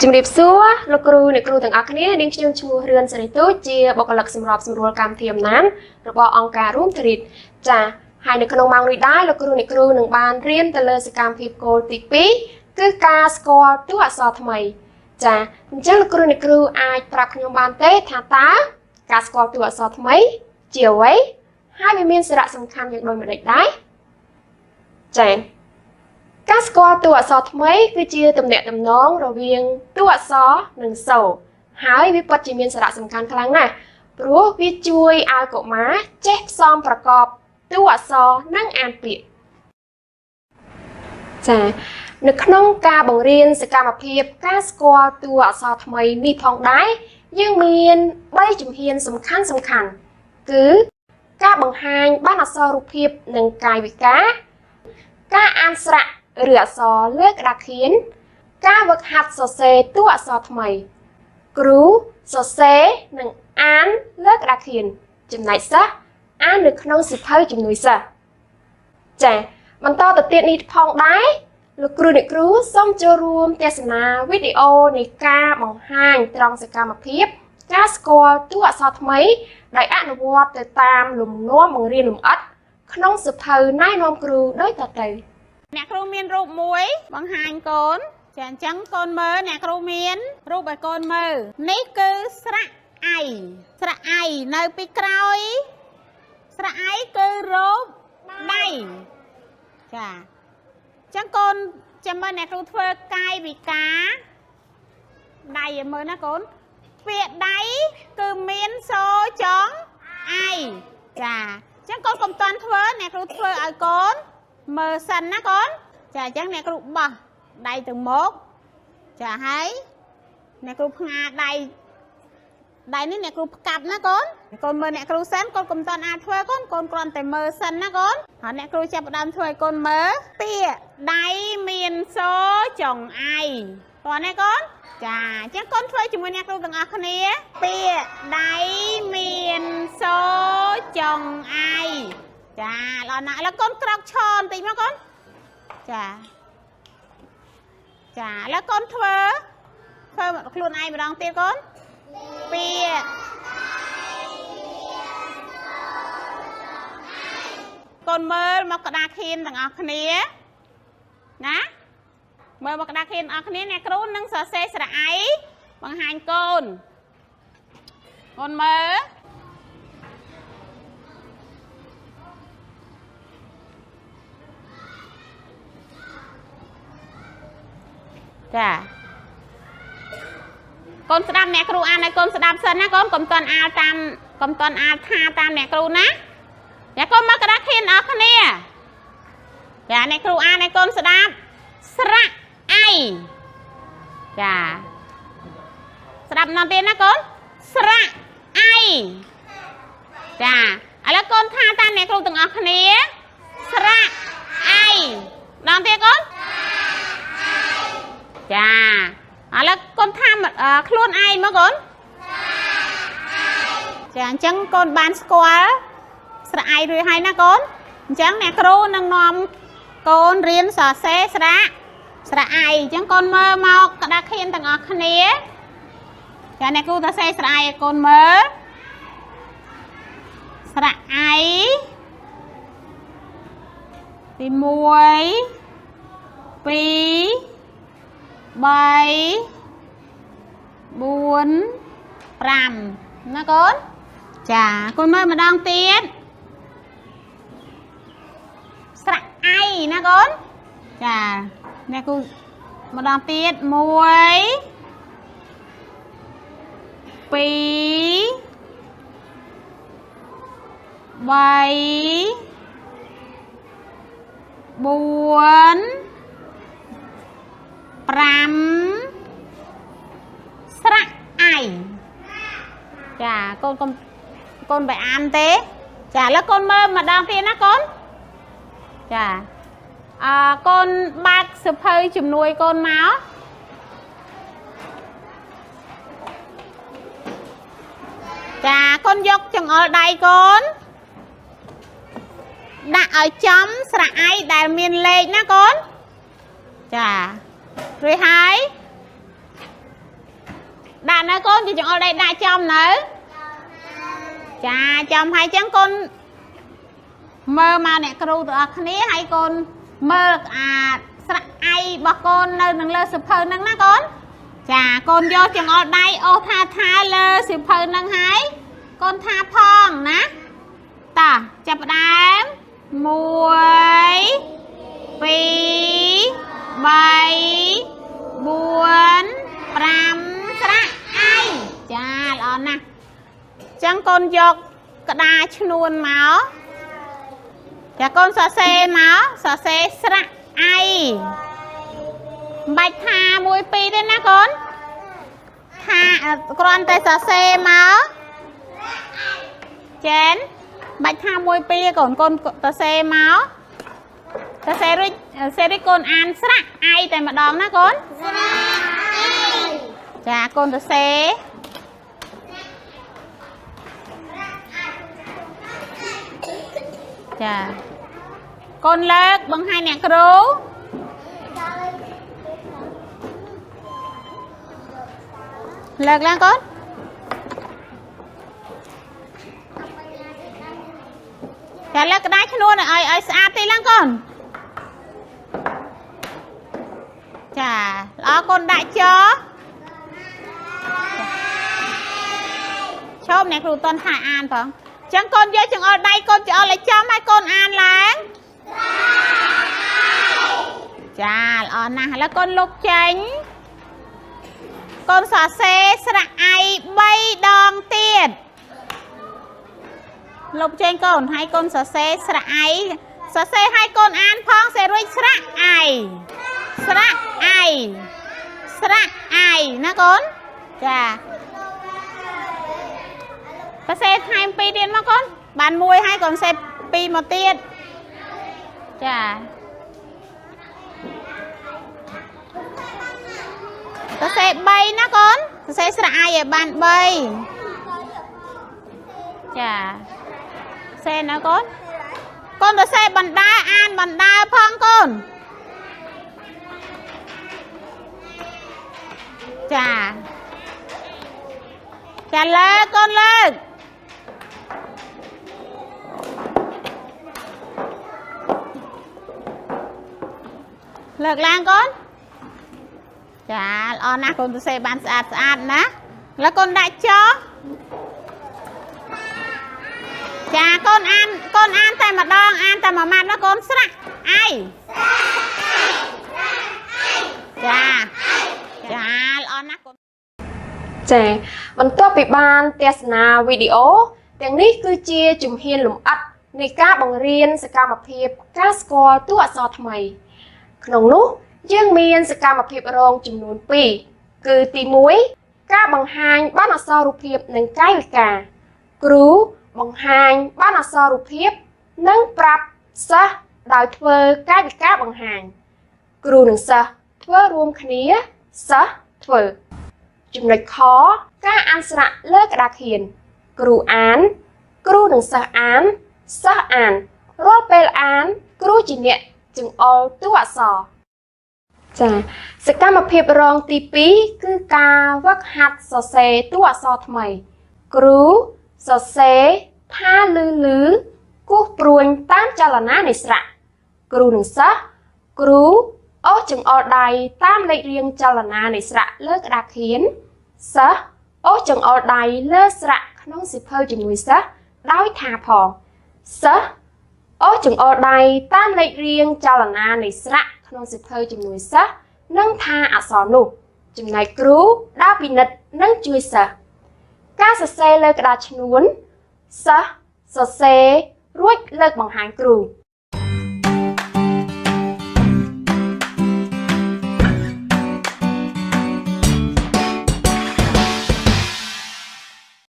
ជំរាបសួរលោកគ្រូអ្នកគ្រូទាំងអស់គ្នានាងខ្ញុំឈ្មោះរឿនសេរីទូចជាបុគ្គលិកសម្របសម្រួលកម្មវិធីអំណានរបស់អង្គការរួមទ្រីតចាហើយនៅក្នុងម៉ោងនេះដែរលោកគ្រូអ្នកគ្រូនឹងបានរៀនទៅលើសកម្មភាពគោលទី2គឺការស្គាល់តួអក្សរថ្មីចាអញ្ចឹងលោកគ្រូអ្នកគ្រូអាចប្រាប់ខ្ញុំបានទេថាតើការស្គាល់តួអក្សរថ្មីជាអ្វីហើយវាមានសារៈសំខាន់យ៉ាងដូចម្តេចដែរចាការស្គាល់តួអក្សរថ្មីគឺជាទំនាក់ទំនងរវាងតួអក្សរនិងសូរហើយវាពិតជាមានសារៈសំខាន់ខ្លាំងណាស់ព្រោះវាជួយឲ្យកុមារចេះផ្សំប្រកបតួអក្សរនិងអានពាក្យចានៅក្នុងការបង្រៀនសកម្មភាពការស្គាល់តួអក្សរថ្មីនេះផងដែរយើងមាន3ជំហានសំខាន់គឺការបង្ហាញបានអក្សររូបភាពនិងកាយវិការការអានស្រៈឬអក្សរលើក្តារខៀនការវឹកហាត់សរសេរតួអក្សរថ្មីគ្រូសរសេរនិងអានលើក្តារខៀនចំណែកសិស្សអាននៅក្នុងសៀវភៅជំនួយសិស្សចាបន្តទៅទៀតនេះផងដែរលោកគ្រូអ្នកគ្រូសូមចូលរួមទស្សនាវីដេអូនៃការបង្ហាញត្រង់សកម្មភាពការស្គាល់តួអក្សរថ្មីដោយអនុវត្តទៅតាមលំនាំបង្រៀនលម្អិតក្នុងសៀវភៅណែនាំគ្រូដូចតទៅអ្នកគ្រូមានរូបមួយបង្ហាញកូនចាអញ្ចឹងកូនមើលអ្នកគ្រូមានរូបឲ្យកូនមើលនេះគឺស្រៈអៃស្រៈអៃនៅពីក្រោយស្រៈអៃគឺរូបដៃចាអញ្ចឹងកូនចាំមើលអ្នកគ្រូធ្វើកាយវិការដៃឲ្យមើលណាកូនពាក្យដៃគឺមានសូរចងអៃចាអញ្ចឹងកូនកុំតាន់ធ្វើអ្នកគ្រូធ្វើឲ្យកូនមើលសិនណាកូនចាអញ្ចឹងអ្នកគ្រូបោះដៃទៅមុខចាហើយអ្នកគ្រូផ្ងាដៃនេះអ្នកគ្រូផ្កាប់ណាកូនកូនមើលអ្នកគ្រូសិនកូនកុំតាន់អាចធ្វើកូនគ្រាន់តែមើលសិនណាកូនហើយអ្នកគ្រូចាប់ផ្ដើមធ្វើឲ្យកូនមើលពាក្យដៃមានសូរចុងអៃតោះណាកូនចាអញ្ចឹងកូនធ្វើជាមួយអ្នកគ្រូទាំងអស់គ្នាពាក្យដៃមានសូរចុងអៃចាល្អណាស់ឥឡូវកូនក្រោកឈរបន្តិចមកកូនចាឥឡូវកូនធ្វើខ្លួនឯងម្ដងទៀតកូនពាក្យកូនមើលមកក្តារខៀនទាំងអស់គ្នាណាមើលមកក្តារខៀនទាំងអស់គ្នាអ្នកគ្រូនឹងសរសេរស្រៈអៃបង្ហាញកូនមើលចាកូនស្ដាប់អ្នកគ្រូអានឲ្យកូនស្ដាប់សិនណាកូនកុំតន់អាលថាតាមអ្នកគ្រូណាអ្នកកូនមកក្តារខៀនអស់គ្នាចាអ្នកគ្រូអានឲ្យកូនស្ដាប់ស្រៈអៃចាស្ដាប់ម្ដងទៀតណាកូនស្រៈអៃចាឥឡូវកូនថាតាមអ្នកគ្រូទាំងអស់គ្នាស្រៈអៃម្ដងទៀតកូនចាឥឡូវកូនថាខ្លួនឯងមកកូនចាអញ្ចឹងកូនបានស្គាល់ស្រៈអៃរួចហើយណាកូនអញ្ចឹងអ្នកគ្រូនឹងនាំកូនរៀនសរសេរស្រៈអៃអញ្ចឹងកូនមើលមកក្តារខៀនទាំងអស់គ្នាចាអ្នកគ្រូសរសេរស្រៈអៃឲ្យកូនមើលស្រៈអៃទី1 2 3 4 5ណាកូនចាកូនមើលម្ដងទៀតស្រៈអៃណាកូនចាអ្នកគូម្ដងទៀត1 2 3 4 5ស្រៈអៃចាកូនបែអានទេចាឥឡូវកូនមើលម្ដងទៀតណាកូនចាកូនបើកសៀវភៅជំនួយកូនមកចាកូនយកចង្អុលដៃកូនដាក់ឲ្យចំស្រៈអៃដែលមានលេខណាកូនចារួចហើយ Đã nói con thì chúng ở đây đã chồng nữa. Chà chồng hay chẳng con mơ mà nè kêu tụi khné hay con mơ sạch ai bỏ con nơi nâng lơ sụp hơn nâng ná con. Chà con vô chẳng ở đây ô tha lơ sụp hơn nâng hái. Con tha phong ná. Ta chập đám muối pi bay buồn pram sạch ai. Chà lo nè. Chẳng con vô cái đá chuồn máu. Chà con xóa xe máu. Xóa xe sạch ai. Bạch thà mùi pi đấy ná con. Thà con tay xóa xe máu. Chén. Bạch thà mùi pi còn con xóa xe máu. Xóa xe rít con ăn sạch ai tại mà đón ná con. Chà con xóa xe. Chà con lợt bằng hai nè cửu. Lợt lên con. Chà lợt cái đáy cho luôn ơi xa tí lên con. Chà đó con đại chó. Chôm nè cửu tuần hải an phải không? Chẳng con vô chẳng ở đây con cho lại cho mấy con ăn láng. Chà ở nè là con lục chánh. Con xóa xe sạch ai bay đòn tiền. Lục chánh con hay con xóa xe sạch ai. Xóa xe hai con ăn phong xe rơi sạch ai. Sạch ai. Sạch ai nè con. Chà có xe 2 tiền mà con. Bàn mùi hay còn xe pi một tiền. Chà có xe bay ná con. Có xe sạch ai ở bàn bay. Chà xe nữa con. Con có xe bàn đá an bàn đá phong con. Chà chà lơ con lơ. Lợt lan con. Chà lo nè con xe bán sạch ná. Là con đại chó. Chà con ăn tay mà đong ăn tay mà mặt nó con sạch ai. Chà chà lo nè con. ចាបន្ទាប់ពីបានទស្សនាវីដេអូទាំងនេះគឺជាជំហានលម្អិតនៃការបង្រៀនសកម្មភាពការស្គាល់តួអក្សរថ្មីក្នុងនោះយើងមានសកម្មភាពរងចំនួន2គឺទី1ការបង្ហាញបានអក្សររូបភាពនិងកាយវិការគ្រូបង្ហាញបានអក្សររូបភាពនិងប្រាប់សិស្សដោយធ្វើកាយវិការបង្ហាញគ្រូនិងសិស្សធ្វើរួមគ្នាសិស្សធ្វើចំណុចខការអានស្រៈលើក្តារខៀនគ្រូអានគ្រូនិងសិស្សអានសិស្សអានរាល់ពេលអានគ្រូជាអ្នកចង្អុលតួអក្សរចាសកម្មភាពរងទី2គឺការវឹកហាត់សរសេរតួអក្សរថ្មីគ្រូសរសេរថាលឺគោះព្រួញតាមចលនានៃស្រៈគ្រូនិងសិស្សគ្រូអូសចង្អុលដៃតាមលេខរៀងចលនានៃស្រៈលើក្តារខៀនសិស្សអូសចង្អុលដៃលើស្រៈក្នុងសៀវភៅជាមួយសិស្សដោយថាផងសិស្សអូសចង្អុលដៃតាមលេខរៀងចលនានៃស្រៈក្នុងសៀវភៅជាមួយសិស្សនិងថាអក្សរនោះចំណែកគ្រូដើរពិនិត្យនិងជួយសិស្សការសរសេរលើក្តារឈ្នួនសិស្សសរសេររួចលើកបង្ហាញគ្រូ